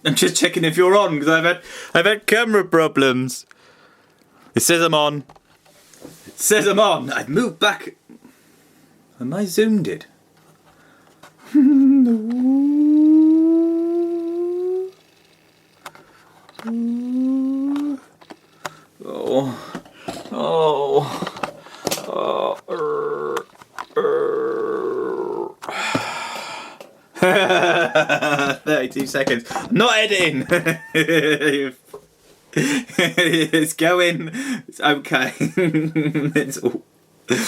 I'm just checking if you're on, because I've had camera problems. It says I'm on. It says I'm on. I've moved back. Am I zoomed it? Oh. Oh. 32 seconds. I'm not editing. It's going. It's okay. It's all. It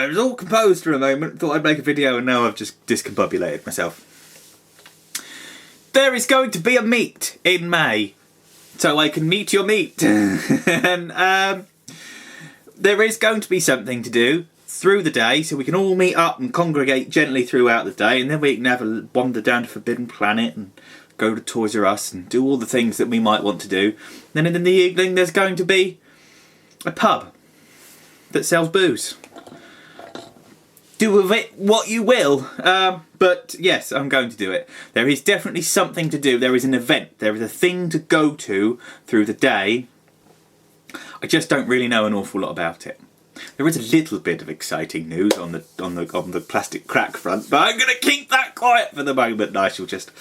was all composed for a moment. Thought I'd make a video, and now I've just discombobulated myself. There is going to be a meet in May, so I can meet your meet. And there is going to be something to do through the day, so we can all meet up and congregate gently throughout the day, and then we can have a wander down to Forbidden Planet and go to Toys R Us and do all the things that we might want to do. Then in the evening there's going to be a pub that sells booze. Do with it what you will, but yes, I'm going to do it. There is definitely something to do. There is an event. There is a thing to go to through the day. I just don't really know an awful lot about it. There is a little bit of exciting news on the plastic crack front, but I'm going to keep that quiet for the moment. I shall just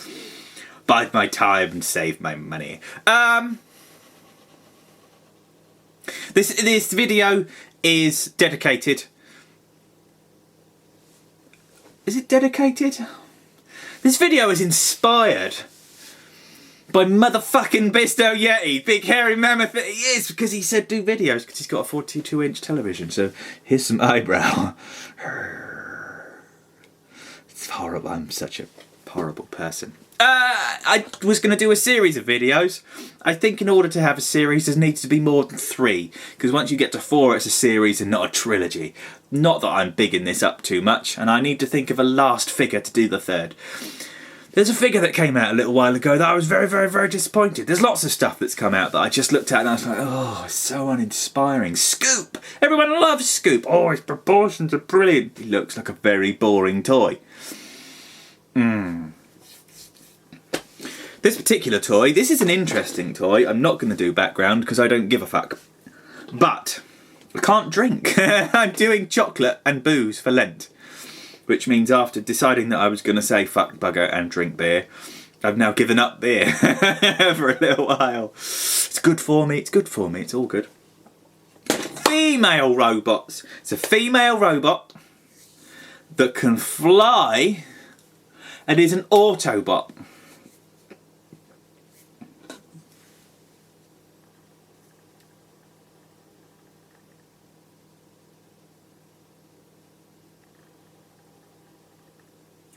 bide my time and save my money. This video is dedicated. Is it dedicated? This video is inspired by motherfucking Bisto Yeti, big hairy mammoth that he is, because he said do videos because he's got a 42-inch television. So here's some eyebrow. It's horrible. I'm such a horrible person. I was going to do a series of videos. I think in order to have a series, there needs to be more than 3. Because once you get to 4, it's a series and not a trilogy. Not that I'm bigging this up too much, and I need to think of a last figure to do the 3rd. There's a figure that came out a little while ago that I was very, very, very disappointed. There's lots of stuff that's come out that I just looked at and I was like, oh, it's so uninspiring. Scoop! Everyone loves Scoop. Oh, his proportions are brilliant. He looks like a very boring toy. This particular toy, this is an interesting toy. I'm not going to do background because I don't give a fuck. But I can't drink. I'm doing chocolate and booze for Lent. Which means after deciding that I was going to say fuck bugger and drink beer, I've now given up beer for a little while. It's good for me, it's good for me, it's all good. Female robots. It's a female robot that can fly and is an Autobot.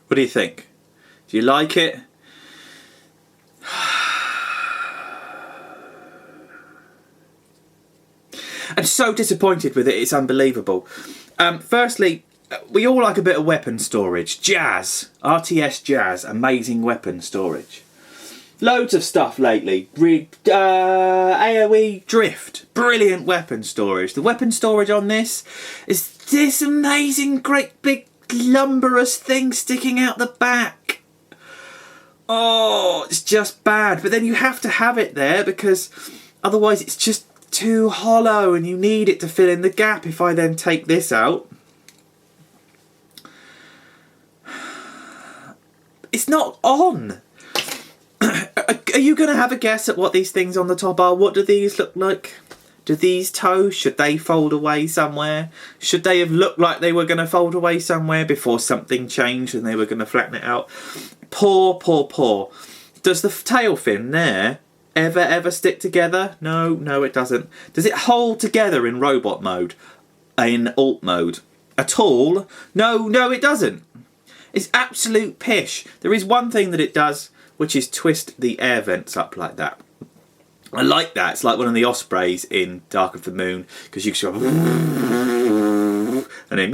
What do you think? Do you like it? I'm so disappointed with it, it's unbelievable. Firstly, we all like a bit of weapon storage. Jazz, RTS Jazz, amazing weapon storage. Loads of stuff lately. AoE Drift, brilliant weapon storage. The weapon storage on this is this amazing, great big lumberous thing sticking out the back. Oh, it's just bad. But then you have to have it there because otherwise it's just too hollow and you need it to fill in the gap. If I then take this out, it's not on. Are you going to have a guess at what these things on the top are? What do these look like? Do these toes, should they fold away somewhere? Should they have looked like they were going to fold away somewhere before something changed and they were going to flatten it out? Poor, poor, poor. Does the tail fin there ever stick together? No, it doesn't. Does it hold together in robot mode? In alt mode? At all? No, it doesn't. It's absolute pish. There is one thing that it does, which is twist the air vents up like that. I like that. It's like one of the ospreys in Dark of the Moon, because you can sort of and then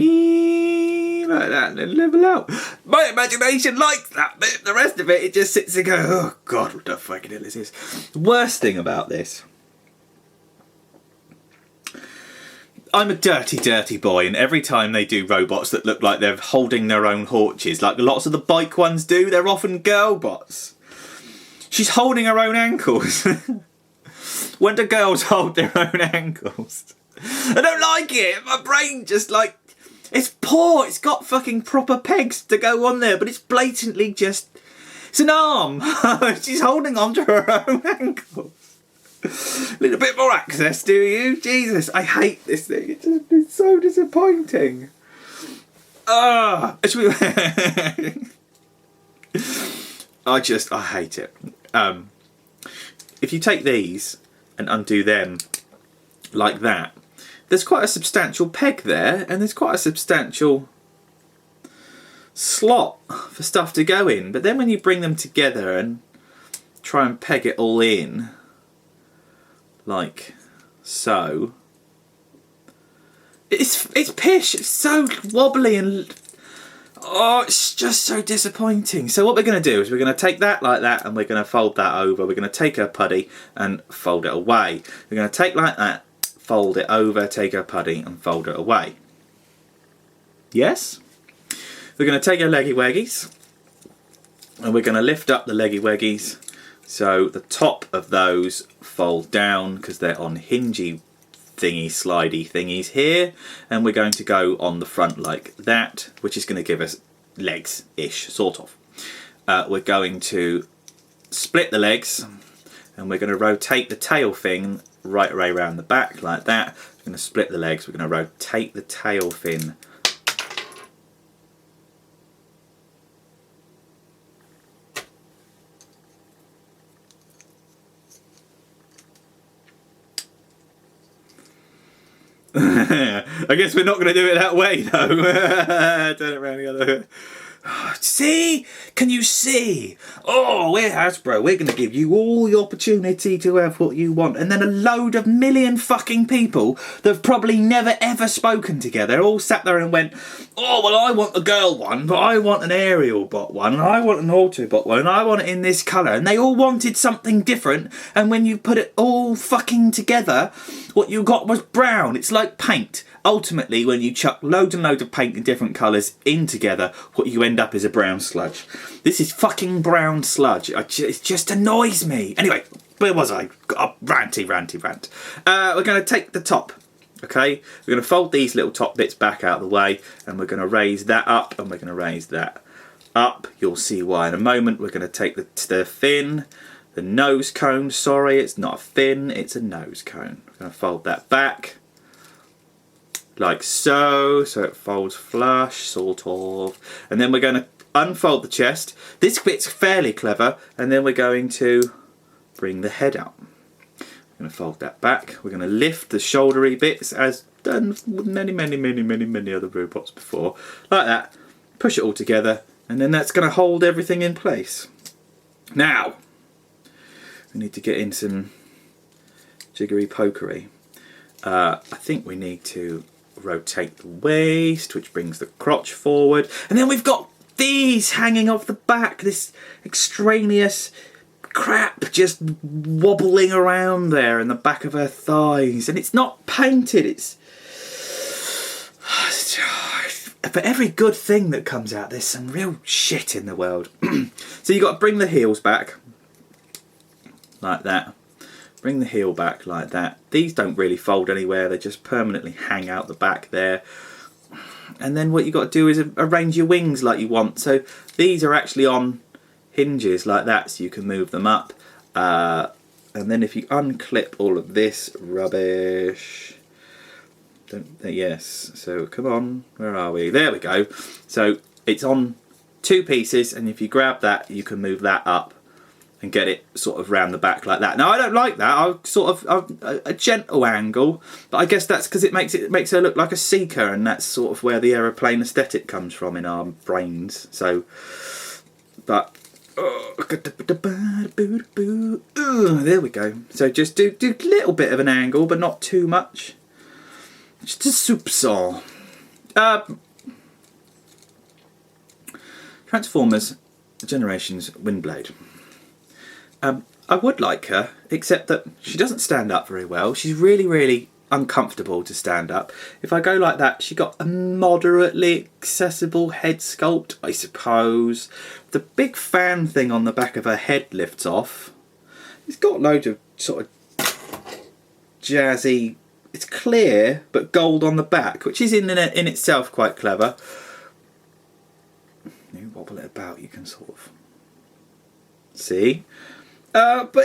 like that and then level out. My imagination likes that bit. The rest of it, it just sits and goes, oh god, what the fucking hell is this? The worst thing about this, I'm a dirty, dirty boy, and every time they do robots that look like they're holding their own haunches, like lots of the bike ones do, they're often girl bots. She's holding her own ankles. When do girls hold their own ankles? I don't like it. My brain just like... It's poor. It's got fucking proper pegs to go on there, but it's blatantly just... It's an arm. She's holding onto her own ankles. A little bit more access, do you? Jesus, I hate this thing. It's so disappointing. I hate it. If you take these and undo them like that, there's quite a substantial peg there, and there's quite a substantial slot for stuff to go in. But then when you bring them together and try and peg it all in, like so, it's pish. It's so wobbly and it's just so disappointing. So what we're going to do is we're going to take that like that, and we're going to fold that over. We're going to take our putty and fold it away. We're going to take like that, fold it over, take our putty and fold it away. Yes? We're going to take our leggy waggies and we're going to lift up the leggy waggies so the top of those fold down because they're on hingy thingy slidey thingies here, and we're going to go on the front like that, which is going to give us legs-ish, sort of. We're going to split the legs and we're going to rotate the tail fin right way around the back like that. We're going to split the legs, we're going to rotate the tail fin I guess we're not going to do it that way though. Turn it around the other way. See? Can you see? Oh, we're Hasbro. We're going to give you all the opportunity to have what you want. And then a load of million fucking people that have probably never ever spoken together all sat there and went, oh, well, I want the girl one, but I want an aerial bot one, and I want an Autobot one, and I want it in this colour. And they all wanted something different. And when you put it all fucking together, what you got was brown. It's like paint. Ultimately, when you chuck loads and loads of paint in different colours in together, what you end up is a brown sludge. This is fucking brown sludge. It just annoys me. Anyway, where was I? Ranty rant. We're going to take the top, okay? We're going to fold these little top bits back out of the way, and we're going to raise that up, and we're going to raise that up. You'll see why in a moment. We're going to take the fin, the nose cone. Sorry, it's not a fin, it's a nose cone. We're going to fold that back. Like so it folds flush, sort of. And then we're going to unfold the chest. This bit's fairly clever. And then we're going to bring the head out. We're going to fold that back. We're going to lift the shouldery bits, as done with many other robots before. Like that. Push it all together. And then that's going to hold everything in place. Now, we need to get in some jiggery pokery. I think we need to rotate the waist, which brings the crotch forward, and then we've got these hanging off the back, this extraneous crap just wobbling around there in the back of her thighs, and it's not painted. It's for every good thing that comes out, there's some real shit in the world. So you've got to bring the heels back like that. Bring the heel back like that. These don't really fold anywhere, they just permanently hang out the back there. And then what you've got to do is arrange your wings like you want. So these are actually on hinges like that, so you can move them up. And then if you unclip all of this rubbish... Yes, so come on, where are we? There we go. So it's on two pieces, and if you grab that, you can move that up and get it sort of round the back like that. Now I don't like that. I sort of a gentle angle, but I guess that's because it makes her look like a seeker, and that's sort of where the aeroplane aesthetic comes from in our brains. So, but there we go. So just do a little bit of an angle, but not too much. Just a soupçon. Transformers Generations Windblade. I would like her, except that she doesn't stand up very well. She's really uncomfortable to stand up. If I go like that, she got a moderately accessible head sculpt, I suppose. The big fan thing on the back of her head lifts off. It's got loads of sort of jazzy, it's clear but gold on the back, which is in itself quite clever. You wobble it about, you can sort of see. But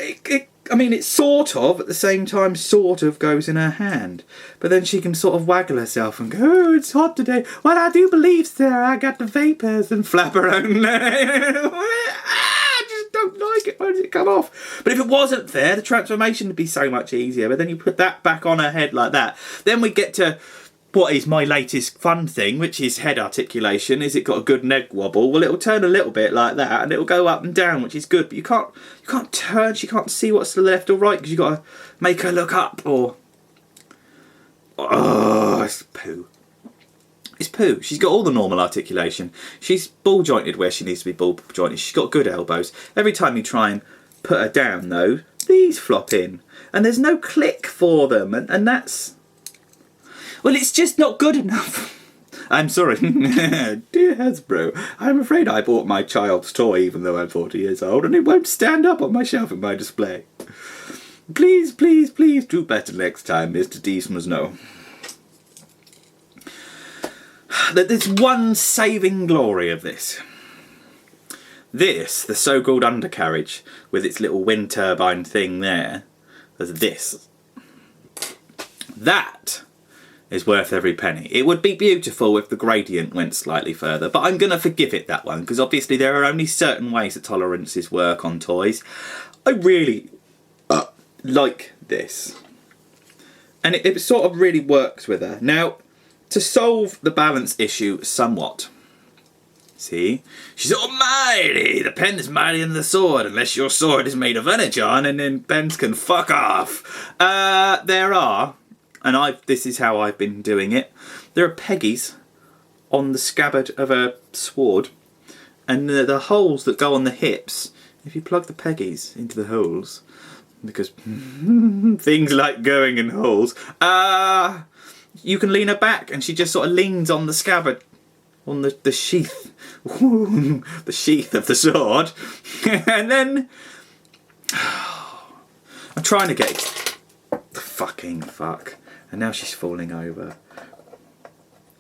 I mean, it sort of, at the same time, sort of goes in her hand. But then she can sort of waggle herself and go, oh, it's hot today. Well, I do believe, sir, I got the vapours, and flap her own. I just don't like it. Why does it come off? But if it wasn't there, the transformation would be so much easier. But then you put that back on her head like that. Then we get to what is my latest fun thing, which is head articulation. Is it got a good neck wobble? Well, it'll turn a little bit like that, and it'll go up and down, which is good. But you can't turn. She can't see what's to the left or right because you got to make her look up. Or oh, it's poo. It's poo. She's got all the normal articulation. She's ball jointed where she needs to be ball jointed. She's got good elbows. Every time you try and put her down, though, these flop in, and there's no click for them, and that's. Well, it's just not good enough. I'm sorry. Dear Hasbro, I'm afraid I bought my child's toy even though I'm 40 years old and it won't stand up on my shelf in my display. Please, please, please do better next time, Mr. Deesmos. There's one saving glory of this. This, the so-called undercarriage, with its little wind turbine thing there, there's this. That is worth every penny. It would be beautiful if the gradient went slightly further, but I'm going to forgive it that one, because obviously there are only certain ways that tolerances work on toys. I really like this. And it sort of really works with her. Now, to solve the balance issue somewhat, see? She's almighty! The pen is mightier than the sword, unless your sword is made of energon, and then pens can fuck off. There are, and this is how I've been doing it, there are peggies on the scabbard of a sword, and the holes that go on the hips, if you plug the peggies into the holes, because things like going in holes, you can lean her back, and she just sort of leans on the scabbard, on the sheath, the sheath of the sword, and then I'm trying to get fucking fuck, and now she's falling over.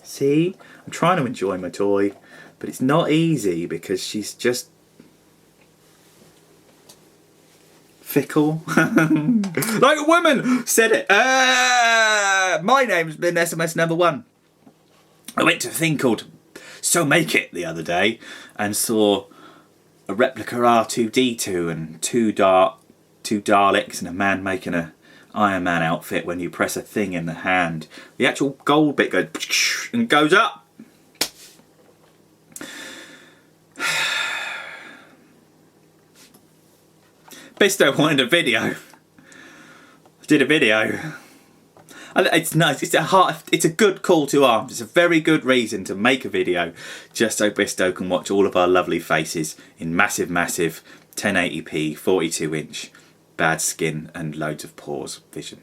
See, I'm trying to enjoy my toy, but it's not easy because she's just fickle. Like a woman said it. My name's been SMS number 1. I went to a thing called So Make It the other day and saw a replica R2D2 and two Daleks and a man making a Iron Man outfit when you press a thing in the hand. The actual gold bit goes and goes up. Bisto wanted a video. I did a video. It's nice. It's a good call to arms. It's a very good reason to make a video, just so Bisto can watch all of our lovely faces in massive, massive 1080p 42-inch bad skin and loads of pores vision.